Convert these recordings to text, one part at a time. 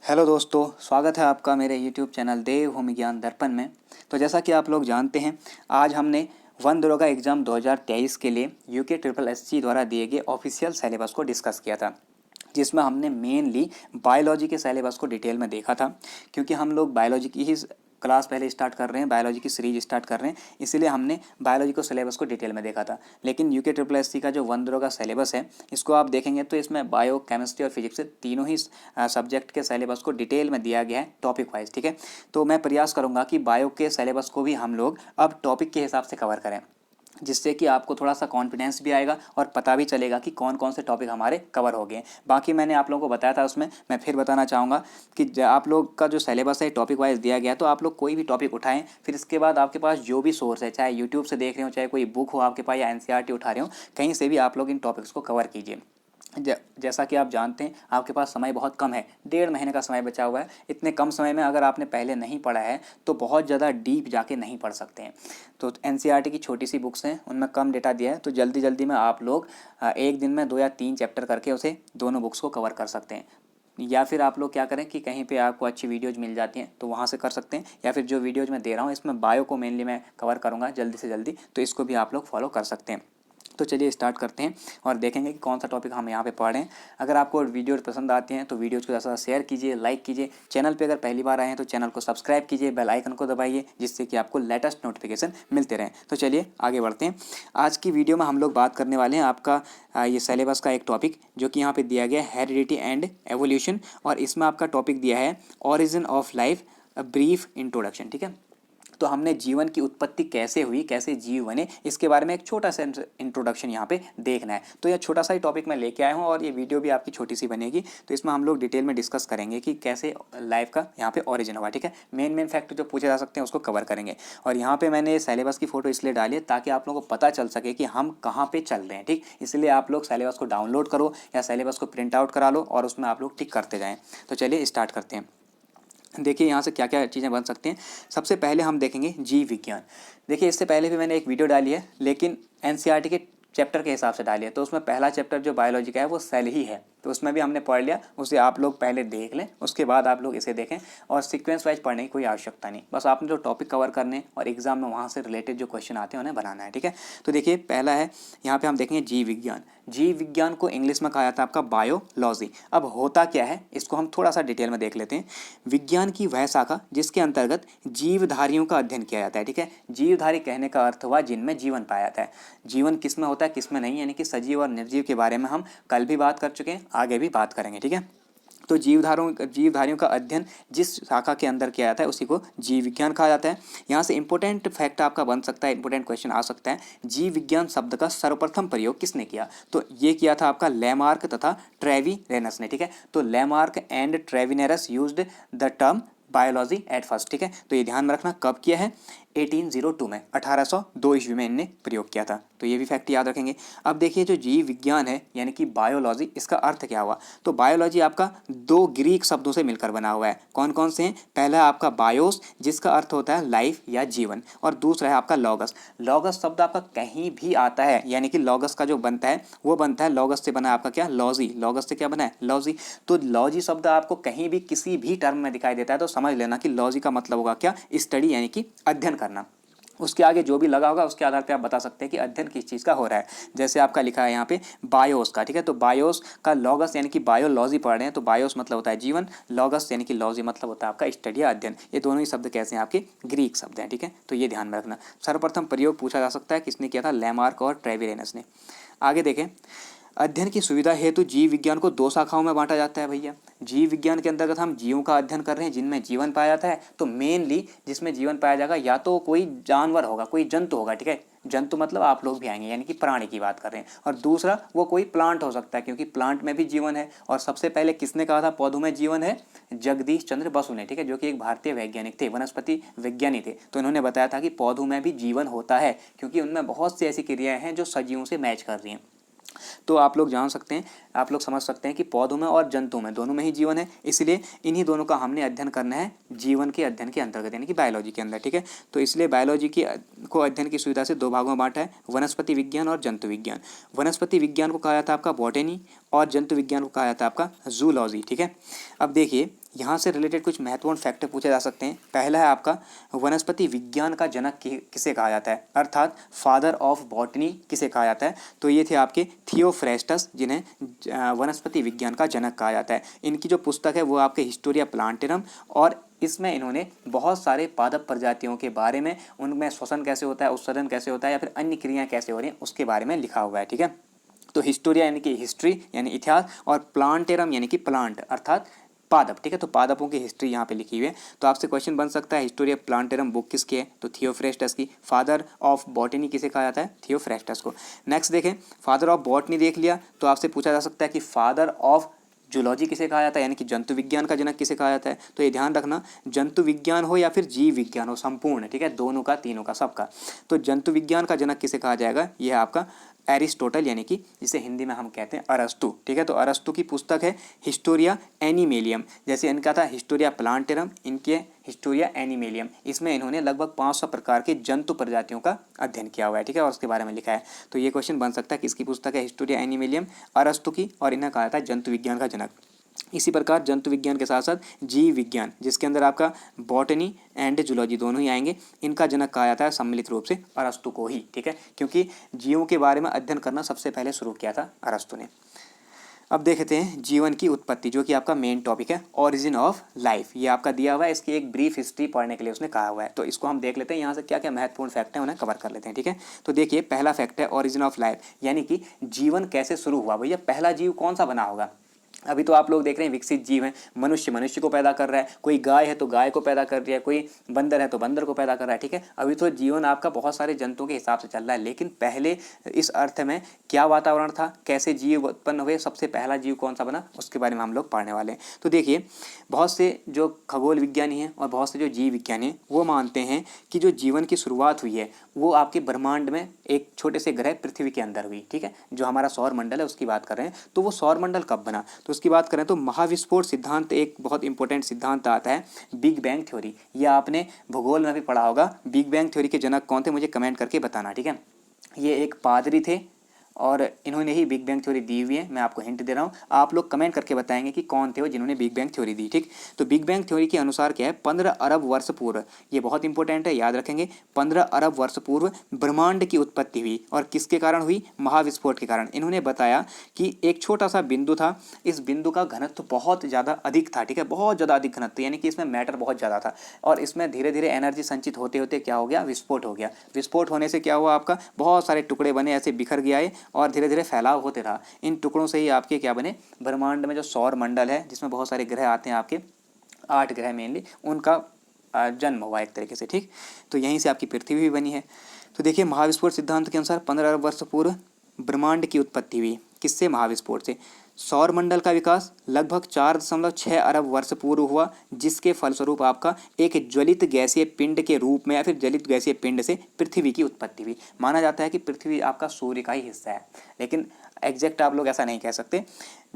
Hello दोस्तों, स्वागत है आपका मेरे यूट्यूब चैनल देवभूमि ज्ञान दर्पण में। तो जैसा कि आप लोग जानते हैं, आज हमने वन दरोगा एग्ज़ाम 2023 के लिए यूके ट्रिपल एससी द्वारा दिए गए ऑफिशियल सिलेबस को डिस्कस किया था, जिसमें हमने मेनली बायोलॉजी के सिलेबस को डिटेल में देखा था। क्योंकि हम लोग बायोलॉजी की ही क्लास पहले स्टार्ट कर रहे हैं, बायोलॉजी की सीरीज स्टार्ट कर रहे हैं, इसीलिए हमने बायोलॉजी को सिलेबस को डिटेल में देखा था। लेकिन यूके ट्रिपल एससी का जो वन दरोगा सिलेबस है, इसको आप देखेंगे तो इसमें बायो, केमिस्ट्री और फिजिक्स तीनों ही सब्जेक्ट के सिलेबस को डिटेल में दिया गया है टॉपिक वाइज। ठीक है, तो मैं प्रयास करूँगा कि बायो के सिलेबस को भी हम लोग अब टॉपिक के हिसाब से कवर करें, जिससे कि आपको थोड़ा सा कॉन्फिडेंस भी आएगा और पता भी चलेगा कि कौन कौन से टॉपिक हमारे कवर हो गए। बाकी मैंने आप लोगों को बताया था, उसमें मैं फिर बताना चाहूँगा कि आप लोग का जो सिलेबस है टॉपिक वाइज दिया गया है, तो आप लोग कोई भी टॉपिक उठाएं, फिर इसके बाद आपके पास जो भी सोर्स है, चाहे यूट्यूब से देख रहे हो, चाहे कोई बुक हो आपके पास, या एनसीईआरटी उठा रहे हो, कहीं से भी आप लोग इन टॉपिक्स को कवर कीजिए। जैसा कि आप जानते हैं, आपके पास समय बहुत कम है, 1.5 महीने का समय बचा हुआ है। इतने कम समय में अगर आपने पहले नहीं पढ़ा है तो बहुत ज़्यादा डीप जाके नहीं पढ़ सकते हैं। तो एनसीईआरटी की छोटी सी बुक्स हैं, उनमें कम डेटा दिया है, तो जल्दी जल्दी में आप लोग एक दिन में 2 या 3 चैप्टर करके उसे दोनों बुक्स को कवर कर सकते हैं। या फिर आप लोग क्या करें कि कहीं पे आपको अच्छी वीडियोज़ मिल जाती हैं तो वहाँ से कर सकते हैं, या फिर जो वीडियोज़ मैं दे रहा हूँ इसमें बायो को मेनली मैं कवर करूँगा जल्दी से जल्दी, तो इसको भी आप लोग फॉलो कर सकते हैं। तो चलिए स्टार्ट करते हैं और देखेंगे कि कौन सा टॉपिक हम यहाँ पे पढ़ रहे हैं। अगर आपको वीडियो पसंद आती हैं तो वीडियोज़ को ज़्यादा शेयर कीजिए, लाइक कीजिए। चैनल पे अगर पहली बार आए हैं तो चैनल को सब्सक्राइब कीजिए, बेल आइकन को दबाइए, जिससे कि आपको लेटेस्ट नोटिफिकेशन मिलते रहें। तो चलिए आगे बढ़ते हैं। आज की वीडियो में हम लोग बात करने वाले हैं आपका ये सिलेबस का एक टॉपिक, जो कि यहाँ पर दिया गया है हेरिडिटी एंड एवोल्यूशन, और इसमें आपका टॉपिक दिया है origin of life, a brief introduction. ठीक है, तो हमने जीवन की उत्पत्ति कैसे हुई, कैसे जीव बने, इसके बारे में एक छोटा सा इंट्रोडक्शन यहाँ पे देखना है। तो यह छोटा सा ही टॉपिक मैं लेके आया हूँ और ये वीडियो भी आपकी छोटी सी बनेगी। तो इसमें हम लोग डिटेल में डिस्कस करेंगे कि कैसे लाइफ का यहाँ पे ऑरिजिन हुआ। ठीक है, मेन फैक्ट जो पूछे जा सकते हैं उसको कवर करेंगे। और यहाँ पे मैंने सिलेबस की फोटो इसलिए डाली है ताकि आप लोगों को पता चल सके कि हम कहाँ पे चल रहे हैं। ठीक, इसलिए आप लोग सिलेबस को डाउनलोड करो या सिलेबस को प्रिंट आउट करा लो और उसमें आप लोग टिक करते जाएँ। तो चलिए स्टार्ट करते हैं। देखिए यहाँ से क्या क्या चीज़ें बन सकती हैं। सबसे पहले हम देखेंगे जीव विज्ञान। देखिए इससे पहले भी मैंने एक वीडियो डाली है, लेकिन एनसीईआरटी के चैप्टर के हिसाब से डाली है। तो उसमें पहला चैप्टर जो बायोलॉजी का है वो सेल ही है, तो उसमें भी हमने पढ़ लिया। उसे आप लोग पहले देख लें, उसके बाद आप लोग इसे देखें, और सीक्वेंस वाइज पढ़ने की कोई आवश्यकता नहीं। बस आपने जो टॉपिक कवर करने और एग्जाम में वहाँ से रिलेटेड जो क्वेश्चन आते हैं उन्हें बनाना है। ठीक है, तो देखिए पहला है, यहाँ पे हम देखेंगे जीव विज्ञान। जीव विज्ञान को इंग्लिश में कहा जाता है आपका बायोलॉजी। अब होता क्या है, इसको हम थोड़ा सा डिटेल में देख लेते हैं। विज्ञान की वह शाखा जिसके अंतर्गत जीवधारियों का अध्ययन किया जाता है। ठीक है, जीवधारी कहने का अर्थ हुआ जिनमें जीवन पाया जाता है। जीवन किस में होता है, किस में नहीं, यानी कि सजीव और निर्जीव के बारे में हम कल भी बात कर चुके हैं, आगे भी बात करेंगे। ठीक है, तो जीवधारियों का अध्ययन जिस शाखा के अंदर किया जाता है उसी को जीव विज्ञान कहा जाता है। यहाँ से इंपॉर्टेंट फैक्ट आपका बन सकता है, इंपॉर्टेंट क्वेश्चन आ सकता है। जीव विज्ञान शब्द का सर्वप्रथम प्रयोग किसने किया, तो ये किया था आपका लेमार्क तथा ट्रेविरेनस ने। ठीक है, तो Lamarck and Treviranus used the term biology at first. ठीक है, तो ये ध्यान में रखना, कब किया है, 1802 में, 1802 ईस्वी में इनने प्रयोग किया था। तो ये भी फैक्ट याद रखेंगे। अब देखिए जो जीव विज्ञान है यानी कि बायोलॉजी, इसका अर्थ क्या हुआ, तो बायोलॉजी आपका 2 ग्रीक शब्दों से मिलकर बना हुआ है। कौन कौन से हैं, पहला है आपका बायोस, जिसका अर्थ होता है लाइफ या जीवन, और दूसरा है आपका लॉगस। लॉगस शब्द आपका कहीं भी आता है, यानी कि लॉगस का जो बनता है वो बनता है, लॉगस से बना है आपका क्या, लॉजी। लॉगस से क्या बना है, लॉजी। तो लॉजी शब्द आपको कहीं भी किसी भी टर्म में दिखाई देता है तो समझ लेना कि लॉजी का मतलब होगा क्या, स्टडी यानी कि अध्ययन करना। उसके आगे जो भी लगा होगा उसके आधार पे आप बता सकते हैं कि अध्ययन किस चीज़ का हो रहा है। जैसे आपका लिखा है यहाँ पे बायोस का। ठीक है, तो बायोस का लॉगस यानी कि बायोलॉजी पढ़ रहे हैं, तो बायोस मतलब होता है जीवन, लॉगस यानी कि लॉजी मतलब होता है आपका स्टडी या अध्ययन। ये दोनों ही शब्द कैसे हैं, आपके ग्रीक शब्द हैं। ठीक है, तो ये ध्यान में रखना। सर्वप्रथम प्रयोग पूछा जा सकता है किसने किया था, लेमार्क और ट्रेविरेनस ने। आगे देखें, अध्ययन की सुविधा हेतु जीव विज्ञान को 2 शाखाओं में बांटा जाता है भैया। जीव विज्ञान के अंतर्गत हम जीवों का अध्ययन कर रहे हैं जिनमें जीवन पाया जाता है। तो मेनली जिसमें जीवन पाया जाएगा या तो कोई जानवर होगा, कोई जंतु होगा। ठीक है, जंतु मतलब आप लोग भी आएंगे, यानी कि प्राणी की बात कर रहे हैं। और दूसरा वो कोई प्लांट हो सकता है, क्योंकि प्लांट में भी जीवन है। और सबसे पहले किसने कहा था पौधों में जीवन है, जगदीश चंद्र बसु ने। ठीक है, जो कि एक भारतीय वैज्ञानिक थे, वनस्पति विज्ञानी थे। तो इन्होंने बताया था कि पौधों में भी जीवन होता है, क्योंकि उनमें बहुत सी ऐसी क्रियाएं हैं जो सजीवों से मैच कर रही हैं। तो आप लोग जान सकते हैं, आप लोग समझ सकते हैं कि पौधों में और जंतुओं में दोनों में ही जीवन है, इसलिए इन्हीं दोनों का हमने अध्ययन करना है जीवन के अध्ययन के अंतर्गत, यानी कि बायोलॉजी के अंदर। ठीक है, तो इसलिए बायोलॉजी की को अध्ययन की सुविधा से 2 भागों में बांटा है, वनस्पति विज्ञान और जंतु विज्ञान। वनस्पति विज्ञान को कहा जाता है आपका बॉटनी, और जंतु विज्ञान को कहा जाता है आपका जूलॉजी। ठीक है, अब देखिए यहाँ से रिलेटेड कुछ महत्वपूर्ण फैक्टर पूछे जा सकते हैं। पहला है आपका वनस्पति विज्ञान का जनक किसे कहा जाता है, अर्थात फादर ऑफ बॉटनी किसे कहा जाता है। तो ये थे आपके थियोफ्रेस्टस, जिन्हें वनस्पति विज्ञान का जनक कहा जाता है। इनकी जो पुस्तक है वो आपके हिस्टोरिया प्लांटेरम, और इसमें इन्होंने बहुत सारे पादप प्रजातियों के बारे में, उनमें श्वसन कैसे होता है, उत्सर्जन कैसे होता है, या फिर अन्य क्रियाएं कैसे हो रही हैं उसके बारे में लिखा हुआ है। ठीक है, तो हिस्टोरिया यानी कि हिस्ट्री यानी इतिहास, और प्लांटेरम यानी कि प्लांट अर्थात पादप। ठीक है, तो पादपों की हिस्ट्री यहाँ पे लिखी हुई है। तो आपसे क्वेश्चन बन सकता है हिस्टोरिया प्लांटेरम बुक किसकी है, तो थियोफ्रेस्टस की। फादर ऑफ बॉटनी किसे कहा जाता है, थियोफ्रेस्टस को। नेक्स्ट देखें, फादर ऑफ बॉटनी देख लिया, तो आपसे पूछा जा सकता है कि फादर ऑफ जूलॉजी किसे कहा जाता है, यानी कि जंतु विज्ञान का जनक किसे कहा जाता है। तो ये ध्यान रखना, जंतु विज्ञान हो या फिर जीव विज्ञान हो, संपूर्ण, ठीक है, दोनों का, तीनों का, सबका। तो जंतु विज्ञान का जनक किसे कहा जाएगा, यह है आपका एरिस्टोटल, यानी कि जिसे हिंदी में हम कहते हैं अरस्तु। ठीक है, तो अरस्तु की पुस्तक है हिस्टोरिया एनिमेलियम। जैसे इनका था हिस्टोरिया प्लांटेरम, इनके हिस्टोरिया एनिमेलियम। इसमें इन्होंने लगभग 500 प्रकार के जंतु प्रजातियों का अध्ययन किया हुआ है। ठीक है, और उसके बारे में लिखा है। तो ये क्वेश्चन बन सकता है किसकी पुस्तक है, हिस्टोरिया एनिमेलियम, अरस्तु की, और इन्हें कहा जाता है जंतु विज्ञान का जनक। इसी प्रकार जंतु विज्ञान के साथ साथ जीव विज्ञान, जिसके अंदर आपका बॉटनी एंड जूलॉजी दोनों ही आएंगे, इनका जनक कहा जाता है सम्मिलित रूप से अरस्तु को ही। ठीक है, क्योंकि जीवों के बारे में अध्ययन करना सबसे पहले शुरू किया था अरस्तु ने। अब देखते हैं जीवन की उत्पत्ति, जो कि आपका मेन टॉपिक है, ओरिजिन ऑफ लाइफ। ये आपका दिया हुआ है, इसकी एक ब्रीफ हिस्ट्री पढ़ने के लिए उसने कहा हुआ है। तो इसको हम देख लेते हैं, यहाँ से क्या क्या महत्वपूर्ण फैक्ट है उन्हें कवर कर लेते हैं। ठीक है, तो देखिए पहला फैक्ट है ओरिजिन ऑफ लाइफ, यानी कि जीवन कैसे शुरू हुआ। भैया पहला जीव कौन सा बना होगा। अभी तो आप लोग देख रहे हैं विकसित जीव हैं, मनुष्य को पैदा कर रहा है, कोई गाय है तो गाय को पैदा कर रही है, कोई बंदर है तो बंदर को पैदा कर रहा है। ठीक है, अभी तो जीवन आपका बहुत सारे जंतुओं के हिसाब से चल रहा है, लेकिन पहले इस अर्थ में क्या वातावरण था, कैसे जीव उत्पन्न हुए, सबसे पहला जीव कौन सा बना, उसके बारे में हम लोग पढ़ने वाले हैं। तो देखिए बहुत से जो खगोल विज्ञानी हैं और बहुत से जो जीव विज्ञानी हैं वो मानते हैं कि जो जीवन की शुरुआत हुई है वो आपके ब्रह्मांड में एक छोटे से ग्रह पृथ्वी के अंदर हुई। ठीक है, जो हमारा सौर मंडल है उसकी बात कर रहे हैं। तो वो सौर मंडल कब बना, तो उसकी बात करें तो महाविस्फोट सिद्धांत एक बहुत इंपॉर्टेंट सिद्धांत आता है, बिग बैंग थ्योरी। ये आपने भूगोल में भी पढ़ा होगा। बिग बैंग थ्योरी के जनक कौन थे, मुझे कमेंट करके बताना। ठीक है, ये एक पादरी थे और इन्होंने ही बिग बैंग थ्योरी दी हुई है। मैं आपको हिंट दे रहा हूँ, आप लोग कमेंट करके बताएंगे कि कौन थे वो जिन्होंने बिग बैंग थ्योरी दी। ठीक, तो बिग बैंग थ्योरी के अनुसार क्या है, 15 अरब वर्ष पूर्व, ये बहुत इंपॉर्टेंट है, याद रखेंगे, 15 अरब वर्ष पूर्व ब्रह्मांड की उत्पत्ति हुई। और किसके कारण हुई, महाविस्फोट के कारण। इन्होंने बताया कि एक छोटा सा बिंदु था, इस बिंदु का घनत्व बहुत ज़्यादा अधिक था। ठीक है, बहुत ज़्यादा अधिक घनत्व, यानी कि इसमें मैटर बहुत ज़्यादा था, और इसमें धीरे धीरे एनर्जी संचित होते होते क्या हो गया, विस्फोट हो गया। विस्फोट होने से क्या हुआ, आपका बहुत सारे टुकड़े बने, ऐसे बिखर गया है, और धीरे धीरे फैलाव होते रहा। इन टुकड़ों से ही आपके क्या बने, ब्रह्मांड में जो सौर मंडल है जिसमें बहुत सारे ग्रह आते हैं, आपके 8 ग्रह मेनली, उनका जन्म हुआ एक तरीके से। ठीक, तो यहीं से आपकी पृथ्वी भी बनी है। तो देखिए महाविस्फोट सिद्धांत के अनुसार 15 अरब वर्ष पूर्व ब्रह्मांड की उत्पत्ति हुई। किससे, महाविस्फोट से। सौर मंडल का विकास लगभग 4.6 अरब वर्ष पूर्व हुआ, जिसके फलस्वरूप आपका एक ज्वलित गैसीय पिंड के रूप में या फिर जलित गैसीय पिंड से पृथ्वी की उत्पत्ति हुई। माना जाता है कि पृथ्वी आपका सूर्य का ही हिस्सा है, लेकिन एग्जैक्ट आप लोग ऐसा नहीं कह सकते।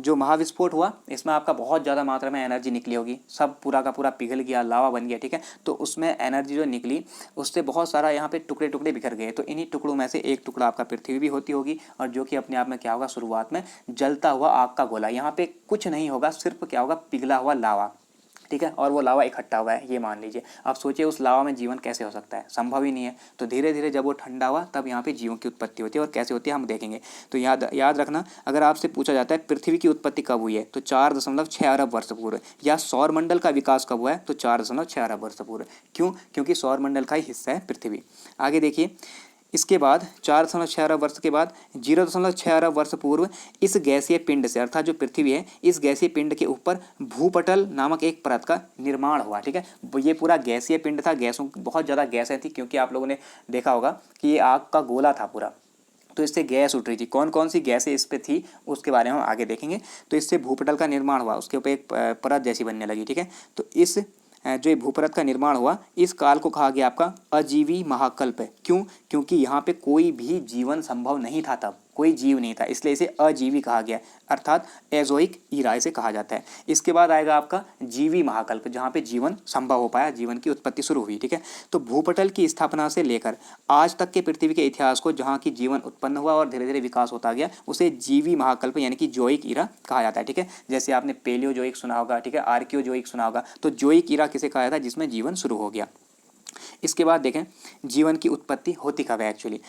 जो महाविस्फोट हुआ इसमें आपका बहुत ज़्यादा मात्रा में एनर्जी निकली होगी, सब पूरा का पूरा पिघल गया, लावा बन गया। ठीक है, तो उसमें एनर्जी जो निकली उससे बहुत सारा यहाँ पे टुकड़े टुकड़े बिखर गए। तो इन्हीं टुकड़ों में से एक टुकड़ा आपका पृथ्वी भी होती होगी, और जो कि अपने आप में क्या होगा, शुरुआत में जलता हुआ आग का गोला। यहाँ पे कुछ नहीं होगा, सिर्फ क्या होगा, पिघला हुआ लावा। ठीक है, और वो लावा इकट्ठा हुआ है, ये मान लीजिए। आप सोचिए उस लावा में जीवन कैसे हो सकता है, संभव ही नहीं है। तो धीरे धीरे जब वो ठंडा हुआ तब यहाँ पे जीवों की उत्पत्ति होती है, और कैसे होती है हम देखेंगे। तो याद रखना, अगर आपसे पूछा जाता है पृथ्वी की उत्पत्ति कब हुई है, तो 4.6 अरब वर्ष पूर्व, या सौर मंडल का विकास कब हुआ है, तो 4.6 अरब वर्ष पूर्व। क्यों, क्योंकि सौर मंडल का ही हिस्सा है पृथ्वी। आगे देखिए, इसके बाद 4.6 अरब वर्ष के बाद 0.6 अरब वर्ष पूर्व इस गैसीय पिंड से, अर्थात जो पृथ्वी है, इस गैसीय पिंड के ऊपर भूपटल नामक एक परत का निर्माण हुआ। ठीक है, ये पूरा गैसीय पिंड था, गैसों बहुत ज़्यादा गैसें थी, क्योंकि आप लोगों ने देखा होगा कि ये आग का गोला था पूरा, तो इससे गैस उठ रही थी। कौन कौन सी गैसें इस पे थी उसके बारे में हम आगे देखेंगे। तो इससे भूपटल का निर्माण हुआ, उसके ऊपर एक परत जैसी बनने लगी। ठीक है, तो इस जो ये भूपरत का निर्माण हुआ, इस काल को कहा गया आपका अजीवी महाकल्प। क्यों, क्योंकि यहाँ पे कोई भी जीवन संभव नहीं था तब। कोई जीव नहीं था, इसलिए इसे अजीवी कहा गया, अर्थात एजोइक ईरा इसे कहा जाता है। इसके बाद आएगा आपका जीवी महाकल्प, जहाँ पे जीवन संभव हो पाया, जीवन की उत्पत्ति शुरू हुई। ठीक है, तो भूपटल की स्थापना से लेकर आज तक के पृथ्वी के इतिहास को जहाँ की जीवन उत्पन्न हुआ और धीरे धीरे विकास होता गया, उसे जीवी महाकल्प यानी कि जोइक ईरा कहा जाता है। ठीक है, जैसे आपने पेलियोजोइक सुना होगा, ठीक है, आर्कियोजोइक सुना होगा, तो जोइक ईरा किसे कहा जाता है, जिसमें जीवन शुरू हो गया। इसके बाद देखें जीवन की उत्पत्ति होती कब है एक्चुअली,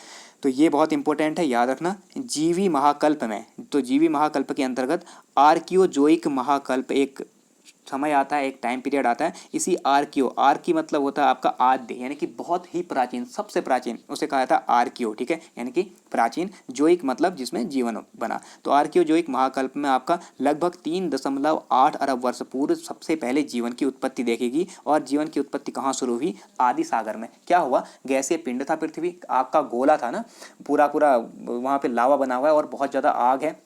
तो ये बहुत इंपॉर्टेंट है, याद रखना। जीवी महाकल्प में, तो जीवी महाकल्प के अंतर्गत आर्कियोजोइक महाकल्प एक समय आता है, एक टाइम पीरियड आता है। इसी आर्की मतलब होता है आपका आद्य, यानी कि बहुत ही प्राचीन, सबसे प्राचीन, उसे कहा जाता है आर्कियो। ठीक है, यानी कि प्राचीन, जोइक मतलब जिसमें जीवन बना। तो आर्कियोजोइक महाकल्प में आपका लगभग 3.8 अरब वर्ष पूर्व सबसे पहले जीवन की उत्पत्ति देखेगी। और जीवन की उत्पत्ति कहाँ शुरू हुई, आदि सागर में। क्या हुआ, गैसीय पिंड था पृथ्वी, आग का गोला था ना, पूरा वहाँ पे लावा बना हुआ है और बहुत ज़्यादा आग है।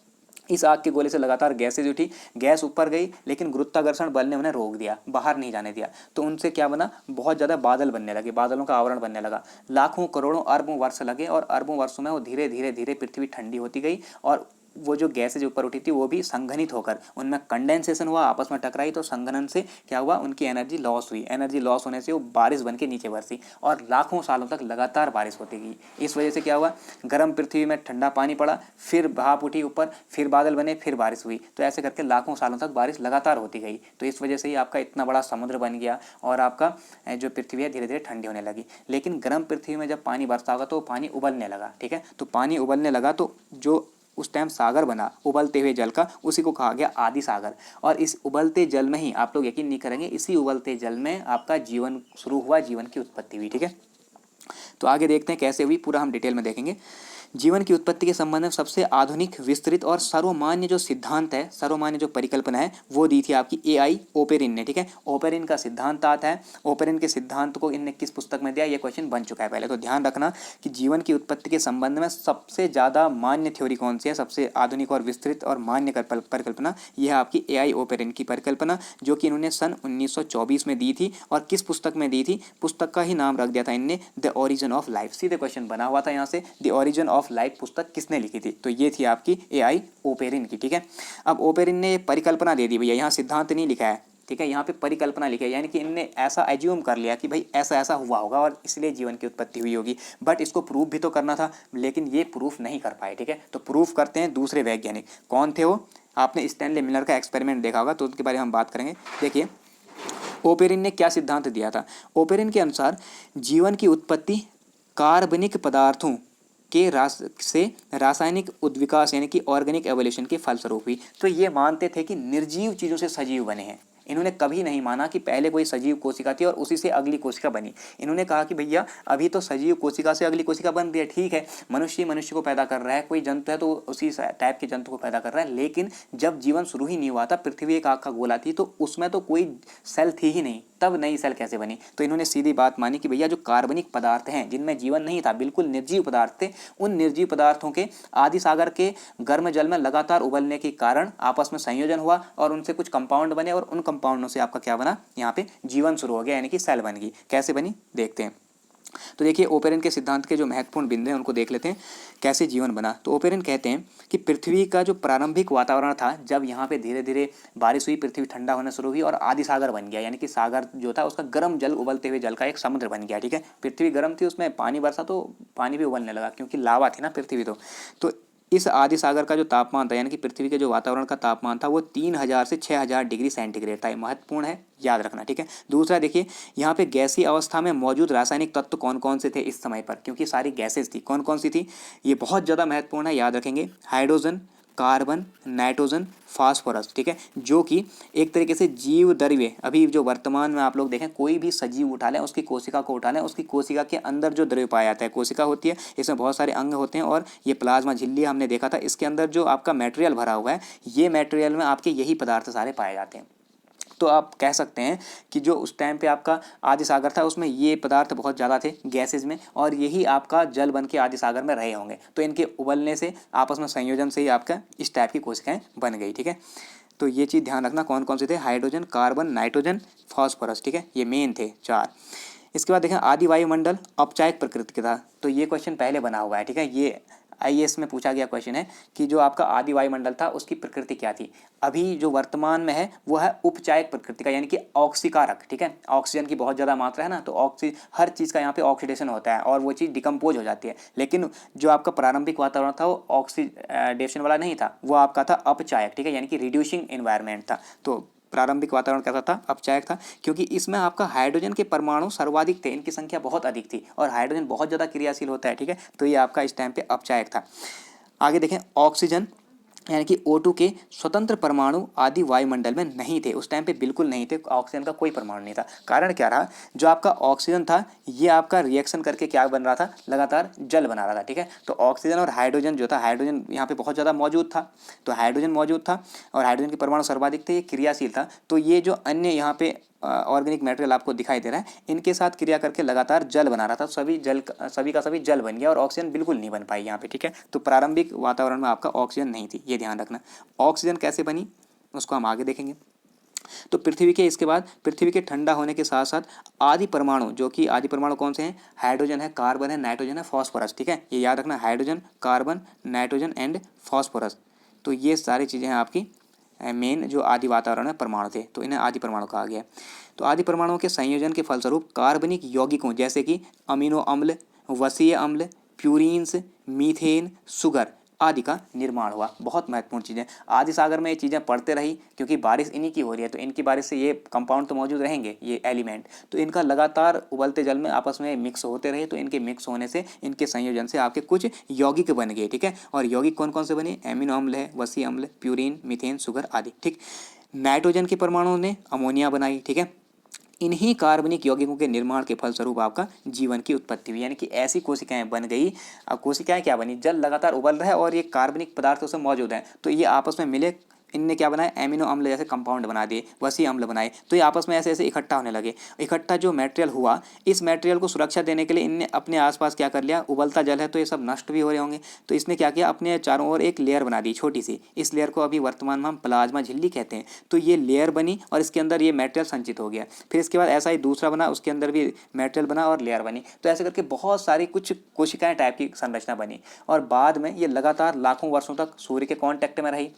इस आग के गोले से लगातार गैसेज उठी, गैस ऊपर गई, लेकिन गुरुत्वाकर्षण बल ने उन्हें रोक दिया, बाहर नहीं जाने दिया। तो उनसे क्या बना, बहुत ज़्यादा बादल बनने लगे, बादलों का आवरण बनने लगा। लाखों करोड़ों अरबों वर्ष लगे और अरबों वर्षों में वो धीरे धीरे धीरे पृथ्वी ठंडी होती गई और वो जो गैसेज ऊपर उठी थी वो भी संघनित होकर उनमें कंडेंसेशन हुआ, आपस में टकराई, तो संघनन से क्या हुआ, उनकी एनर्जी लॉस हुई। एनर्जी लॉस होने से वो बारिश बन के नीचे बरसी और लाखों सालों तक लगातार बारिश होती गई। इस वजह से क्या हुआ, गर्म पृथ्वी में ठंडा पानी पड़ा, फिर भाप उठी ऊपर, फिर बादल बने, फिर बारिश हुई। तो ऐसे करके लाखों सालों तक बारिश लगातार होती गई। तो इस वजह से ही आपका इतना बड़ा समुद्र बन गया और आपका जो पृथ्वी है धीरे धीरे ठंडी होने लगी। लेकिन गर्म पृथ्वी में जब पानी बरसा होगा तो पानी उबलने लगा। ठीक है, तो पानी उबलने लगा तो जो उस टाइम सागर बना उबलते हुए जल का, उसी को कहा गया आदि सागर। और इस उबलते जल में ही, आप लोग यकीन नहीं करेंगे, इसी उबलते जल में आपका जीवन शुरू हुआ, जीवन की उत्पत्ति हुई। ठीक है, तो आगे देखते हैं कैसे हुई, पूरा हम डिटेल में देखेंगे। जीवन की उत्पत्ति के संबंध में सबसे आधुनिक, विस्तृत और सर्वमान्य जो सिद्धांत है, सर्वमान्य जो परिकल्पना है, वो दी थी आपकी AI ओपेरिन ने। ठीक है, ओपेरिन का सिद्धांत आता है। ओपेरिन के सिद्धांत को इनने किस पुस्तक में दिया, ये क्वेश्चन बन चुका है पहले, तो ध्यान रखना कि जीवन की उत्पत्ति के संबंध में सबसे ज़्यादा मान्य थ्योरी कौन सी है, सबसे आधुनिक और विस्तृत और मान्य परिकल्पना, यह है आपकी AI ओपेरिन की परिकल्पना, जो कि इन्होंने सन 1924 में दी थी। और किस पुस्तक में दी थी, पुस्तक का ही नाम रख दिया था इनने, द ओरिजिन ऑफ लाइफ। सीधे क्वेश्चन बना हुआ था यहाँ से, द ओरिजिन ऑफ लाइफ पुस्तक किसने लिखी थी, तो ये थी आपकी AI ओपेरिन की। ठीक है, अब ओपेरिन ने परिकल्पना दे दी भैया, यहाँ सिद्धांत नहीं लिखा है। ठीक है, यहाँ पे परिकल्पना लिखी है, यानी कि इनने ऐसा एज्यूम कर लिया कि भाई ऐसा ऐसा हुआ होगा और इसलिए जीवन की उत्पत्ति हुई होगी। बट इसको प्रूफ भी तो करना था, लेकिन ये प्रूफ नहीं कर पाए। ठीक है, तो प्रूफ करते हैं दूसरे वैज्ञानिक। कौन थे वो, आपने स्टैनले मिलर का एक्सपेरिमेंट देखा होगा, तो उसके बारे में हम बात करेंगे। देखिए ओपेरिन ने क्या सिद्धांत दिया था। ओपेरिन के अनुसार जीवन की उत्पत्ति कार्बनिक पदार्थों के रासायनिक उद्विकास यानी कि ऑर्गेनिक एवोल्यूशन के फलस्वरूप हुई। तो ये मानते थे कि निर्जीव चीज़ों से सजीव बने हैं। इन्होंने कभी नहीं माना कि पहले कोई सजीव कोशिका थी और उसी से अगली कोशिका बनी। इन्होंने कहा कि भैया अभी तो सजीव कोशिका से अगली कोशिका बन रही है, ठीक है, मनुष्य मनुष्य को पैदा कर रहा है, कोई जंतु है तो उसी टाइप के जंतु को पैदा कर रहा है। लेकिन जब जीवन शुरू ही नहीं हुआ था, पृथ्वी एक आग का गोला थी, तो उसमें तो कोई सेल थी ही नहीं, तब नई सेल कैसे बनी। तो इन्होंने सीधी बात मानी कि भैया जो कार्बनिक पदार्थ हैं, जिनमें जीवन नहीं था, बिल्कुल निर्जीव पदार्थ थे, उन निर्जीव पदार्थों के आदि सागर के गर्म जल में लगातार उबलने के कारण आपस में संयोजन हुआ और उनसे कुछ कंपाउंड बने और उन कंपाउंडों से आपका क्या बना, यहाँ पे जीवन शुरू हो गया, यानी कि सेल बन गई। कैसे बनी देखते हैं। तो देखिए ओपेरिन के सिद्धांत के जो महत्वपूर्ण बिंदु हैं उनको देख लेते हैं, कैसे जीवन बना। तो ओपेरिन कहते हैं कि पृथ्वी का जो प्रारंभिक वातावरण था, जब यहाँ पे धीरे धीरे बारिश हुई, पृथ्वी ठंडा होना शुरू हुई और आदि सागर बन गया, यानी कि सागर जो था उसका गर्म जल, उबलते हुए जल का एक समुद्र बन गया। ठीक है, पृथ्वी गर्म थी, उसमें पानी बरसा तो पानी भी उबलने लगा, क्योंकि लावा थी ना पृथ्वी। तो इस आदि सागर का जो तापमान था, यानी कि पृथ्वी के जो वातावरण का तापमान था, वो 3000 से 6000 डिग्री सेंटीग्रेड था। ये महत्वपूर्ण है, याद रखना। ठीक है, दूसरा देखिए यहाँ पे गैसीय अवस्था में मौजूद रासायनिक तत्व कौन कौन से थे इस समय पर, क्योंकि सारी गैसेज थी। कौन कौन सी थी, ये बहुत ज़्यादा महत्वपूर्ण है, याद रखेंगे। Hydrogen, carbon, nitrogen, phosphorus. ठीक है, जो कि एक तरीके से जीव द्रव्य, अभी जो वर्तमान में आप लोग देखें, कोई भी सजीव उठा लें, उसकी कोशिका को उठा लें, उसकी कोशिका के अंदर जो द्रव्य पाया जाता है, कोशिका होती है, इसमें बहुत सारे अंग होते हैं और ये प्लाज्मा झिल्ली हमने देखा था, इसके अंदर जो आपका मटेरियल भरा हुआ है, ये मटेरियल में आपके यही पदार्थ सारे पाए जाते हैं। तो आप कह सकते हैं कि जो उस टाइम पे आपका आदि सागर था, उसमें ये पदार्थ बहुत ज़्यादा थे गैसेज में, और यही आपका जल बन के आदि सागर में रहे होंगे। तो इनके उबलने से, आपस में संयोजन से ही आपका इस टाइप की कोशिकाएं बन गई। ठीक है, तो ये चीज़ ध्यान रखना, कौन कौन से थे, हाइड्रोजन, कार्बन, नाइट्रोजन, फास्फोरस। ठीक है, ये मेन थे 4। इसके बाद देखें आदि वायुमंडल औपचारिक प्रकृति का था। तो ये क्वेश्चन पहले बना हुआ है। ठीक है, ये आईएएस में पूछा गया क्वेश्चन है कि जो आपका आदि वायुमंडल था उसकी प्रकृति क्या थी। अभी जो वर्तमान में है वो है उपचायक प्रकृति का, यानी कि ऑक्सीकारक, ठीक है। ऑक्सीजन की बहुत ज़्यादा मात्रा है ना, तो हर चीज़ का यहाँ पे ऑक्सीडेशन होता है और वो चीज़ डिकम्पोज हो जाती है। लेकिन जो आपका प्रारंभिक वातावरण था वो ऑक्सीडेशन वाला नहीं था, वो आपका था अपचायक, ठीक है, यानी कि रिड्यूसिंग एनवायरनमेंट था। तो प्रारंभिक वातावरण कैसा था, अपचायक था, क्योंकि इसमें आपका हाइड्रोजन के परमाणु सर्वाधिक थे, इनकी संख्या बहुत अधिक थी और हाइड्रोजन बहुत ज़्यादा क्रियाशील होता है, ठीक है। तो ये आपका इस टाइम पे अपचायक था। आगे देखें, ऑक्सीजन यानी कि O2 के स्वतंत्र परमाणु आदि वायुमंडल में नहीं थे, उस टाइम पे बिल्कुल नहीं थे, ऑक्सीजन का कोई परमाणु नहीं था। कारण क्या रहा, जो आपका ऑक्सीजन था ये आपका रिएक्शन करके क्या बन रहा था, लगातार जल बना रहा था, ठीक है। तो ऑक्सीजन और हाइड्रोजन जो था, हाइड्रोजन यहाँ पे बहुत ज़्यादा मौजूद था, तो हाइड्रोजन मौजूद था और हाइड्रोजन के परमाणु सर्वाधिक थे, ये क्रियाशील था। तो ये जो अन्य यहाँ पे ऑर्गेनिक मटेरियल आपको दिखाई दे रहा है, इनके साथ क्रिया करके लगातार जल बना रहा था, सभी का सभी जल बन गया और ऑक्सीजन बिल्कुल नहीं बन पाई यहाँ पे, ठीक है। तो प्रारंभिक वातावरण में आपका ऑक्सीजन नहीं थी, ये ध्यान रखना। ऑक्सीजन कैसे बनी उसको हम आगे देखेंगे। तो पृथ्वी के इसके बाद पृथ्वी के ठंडा होने के साथ साथ आदि परमाणु, जो कि आदि परमाणु कौन से हैं, हाइड्रोजन है, कार्बन है, नाइट्रोजन है, फॉस्फोरस, ठीक है, ये याद रखना, hydrogen, carbon, nitrogen and phosphorus. तो ये सारी चीज़ें हैं आपकी मेन जो आदि वातावरण में परमाणु थे, तो इन्हें आदि परमाणु कहा गया। तो आदि परमाणुओं के संयोजन के फलस्वरूप कार्बनिक यौगिकों जैसे कि अमीनो अम्ल, वसीय अम्ल, प्यूरिन्स, मीथेन, सुगर आदि का निर्माण हुआ। बहुत महत्वपूर्ण चीज़ें, आदि सागर में ये चीज़ें पढ़ते रही, क्योंकि बारिश इन्हीं की हो रही है, तो इनकी बारिश से ये कंपाउंड तो मौजूद रहेंगे, ये एलिमेंट, तो इनका लगातार उबलते जल में आपस में मिक्स होते रहे, तो इनके मिक्स होने से, इनके संयोजन से आपके कुछ यौगिक बन गए, ठीक है। और यौगिक कौन कौन से बने, एमिनो अम्ल है, वसीय अम्ल, प्यूरिन, मीथेन, सुगर आदि, ठीक। नाइट्रोजन के परमाणुओं ने अमोनिया बनाई, ठीक है। इन्हीं कार्बनिक यौगिकों के निर्माण के फलस्वरूप आपका जीवन की उत्पत्ति हुई, यानी कि ऐसी कोशिकाएं बन गई। अब कोशिकाएं क्या बनी, जल लगातार उबल रहा है और ये कार्बनिक पदार्थों से मौजूद हैं, तो ये आपस में मिले, इनने क्या बनाया, एमिनो अम्ल जैसे कंपाउंड बना दिए, वसीय अम्ल बनाए, तो ये आपस में ऐसे ऐसे इकट्ठा होने लगे। इकट्ठा जो मटेरियल हुआ, इस मटेरियल को सुरक्षा देने के लिए इनने अपने आसपास क्या कर लिया, उबलता जल है तो ये सब नष्ट भी हो रहे होंगे, तो इसने क्या किया, अपने चारों ओर एक लेयर बना दी छोटी सी, इस लेयर को अभी वर्तमान में हम प्लाज्मा झिल्ली कहते हैं। तो ये लेयर बनी और इसके अंदर ये मटेरियल संचित हो गया, फिर इसके बाद ऐसा ही दूसरा बना, उसके अंदर भी मटेरियल बना और लेयर बनी, तो ऐसे करके बहुत सारी कुछ कोशिकाएं टाइप की संरचना बनी। और बाद में ये लगातार लाखों वर्षों तक सूर्य के कांटेक्ट में रही।